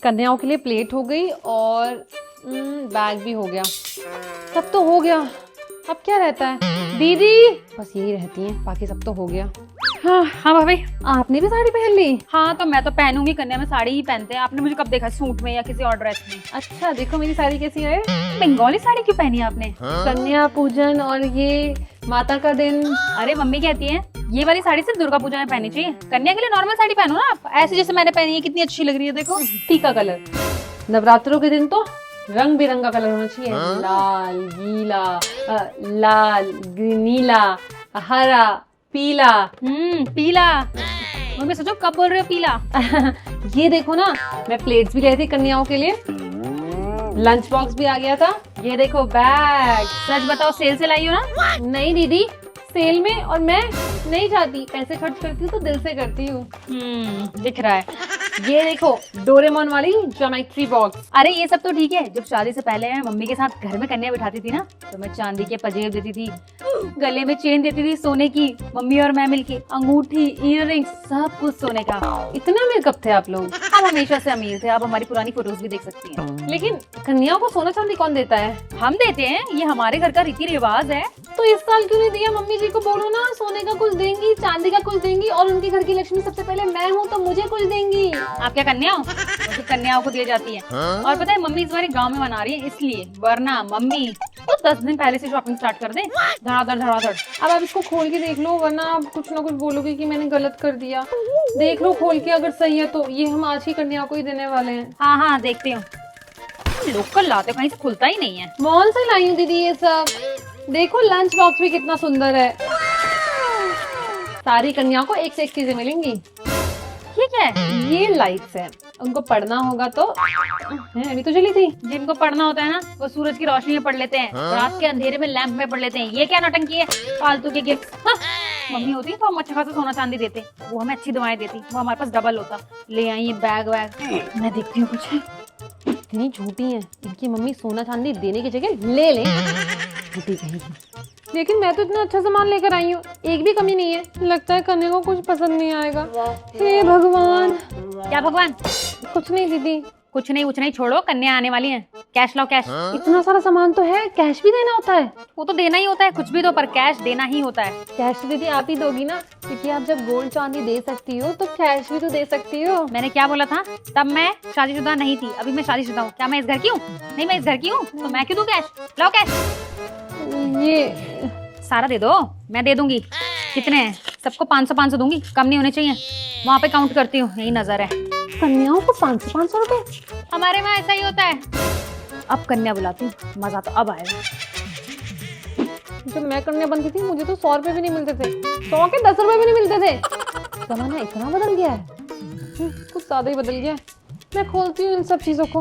कन्याओं के लिए प्लेट हो गई और बैग भी हो गया। सब तो हो गया, अब क्या रहता है दीदी? बस यही रहती हैं, बाकी सब तो हो गया। हाँ हाँ भाभी। आपने भी साड़ी पहन ली? हाँ तो मैं तो पहनूंगी, कन्या में साड़ी ही पहनते हैं। आपने मुझे कब देखा सूट में या किसी और ड्रेस में? अच्छा देखो मेरी साड़ी कैसी है। बंगाली साड़ी क्यों पहनी है आपने? कन्या पूजन और ये माता का दिन। अरे मम्मी कहती है ये वाली साड़ी सिर्फ दुर्गा पूजा में पहननी चाहिए, कन्या के लिए नॉर्मल साड़ी पहनो ना आप, ऐसे जैसे मैंने पहनी है। कितनी अच्छी लग रही है देखो। टीका कलर, नवरात्रों के दिन तो रंग बिरंगा कलर होना चाहिए। लाल गीला, लाल नीला, हरा, पीला। पीला। मम्मी सोचो कब बोल रहे हो पीला? ये देखो ना, मैं प्लेट्स भी लाई थी कन्याओं के लिए, लंच बॉक्स भी आ गया था। ये देखो बैग। सच बताओ सेल से लाई हो ना? नहीं दीदी, सेल में, और मैं नहीं चाहती, पैसे खर्च करती हूँ तो दिल से करती हूँ। दिख रहा है। ये देखो डोरेमोन वाली ज्योमेट्री बॉक्स। अरे ये सब तो ठीक है, जब शादी से पहले मैं मम्मी के साथ घर में कन्या बिठाती थी ना, तो मैं चांदी के पजेब देती थी, गले में चेन देती थी सोने की, मम्मी और मैं मिलके, अंगूठी, ईयररिंग्स, सब कुछ सोने का। इतना अमीर कब थे आप लोग? हम हमेशा से अमीर थे, आप हमारी पुरानी फोटोज भी देख सकती हैं। लेकिन कन्याओं को सोना चांदी कौन देता है? हम देते हैं, ये हमारे घर का रीति रिवाज है। तो इस साल क्यों नहीं दिया? मम्मी जी को बोलो ना, सोने का कुछ देंगी, चांदी का कुछ देंगी, और उनके घर की लक्ष्मी सबसे पहले मैं हूँ तो मुझे कुछ देंगी। आप क्या कन्या हो? तो कन्याओं को दी जाती है। और पता है मम्मी इस बार गांव में मना रही है इसलिए, वरना मम्मी तो 10 दिन पहले से शॉपिंग स्टार्ट कर दे, धड़ाधड़ धड़ाधड़। अब आप इसको खोल के देख लो, वरना आप कुछ ना कुछ बोलोगे कि मैंने गलत कर दिया। देख लो खोल के, अगर सही है तो ये हम आज की कन्या को ही देने वाले हैं। हाँ हाँ देखती हूँ। लोकल लाते कहीं से खुलता ही नहीं है। मॉल से लाई हूँ दीदी ये सब। देखो लंच बॉक्स भी कितना सुंदर है। सारी कन्याओं को एक से एक चीजें मिलेंगी। ये क्या है? ये लाइट्स है, उनको पढ़ना होगा तो अभी तो जली थी। जिनको पढ़ना होता है ना वो सूरज की रोशनी में पढ़ लेते हैं, रात के अंधेरे में लैंप में पढ़ लेते हैं। ये क्या नौटंकी है, फालतू के गिफ्ट। मम्मी होती तो हम अच्छा खासा सोना चांदी देते, वो हमें अच्छी दवाएं देती, वो हमारे पास डबल होता। ले आई ये बैग वैग। मैं देखती हूँ कुछ। इतनी झूठी है इनकी मम्मी, सोना चांदी देने की जगह ले ले। झूठी कहेगी। लेकिन मैं तो इतना अच्छा सामान लेकर आई हूँ, एक भी कमी नहीं है। लगता है कन्या को कुछ पसंद नहीं आएगा। हे भगवान। क्या भगवान? कुछ नहीं दीदी। कुछ नहीं छोड़ो, कन्या आने वाली है। कैश लाओ कैश। इतना सारा सामान तो है, कैश भी देना होता है? वो तो देना ही होता है, कुछ भी दो पर कैश देना ही होता है। कैश तो दीदी आप ही दोगी ना, क्योंकि आप जब गोल्ड चांदी दे सकती हो तो कैश भी तो दे सकती हो। मैंने क्या बोला था? तब मैं शादीशुदा नहीं थी, अभी मैं शादीशुदा हूँ। क्या मैं इस घर की हूँ? नहीं मैं इस घर की हूँ, तो मैं क्यों दूं कैश? लाओ कैश। ये सारा दे दो, मैं दे दूंगी। कितने हैं? सबको 500 दूंगी, कम नहीं होने चाहिए। वहाँ पे काउंट करती हूँ, यही नजर है। कन्याओं को 500 रुपए? हमारे वहाँ ऐसा ही होता है। अब कन्या बुलाती हूँ, मजा तो अब आएगा। जब मैं कन्या बनती थी मुझे तो 100 रुपए भी नहीं मिलते थे, 100 के 10 रुपए भी नहीं मिलते थे। जमाना इतना बदल गया है, कुछ ज्यादा ही बदल गया है। मैं खोलती हूँ इन सब चीजों को।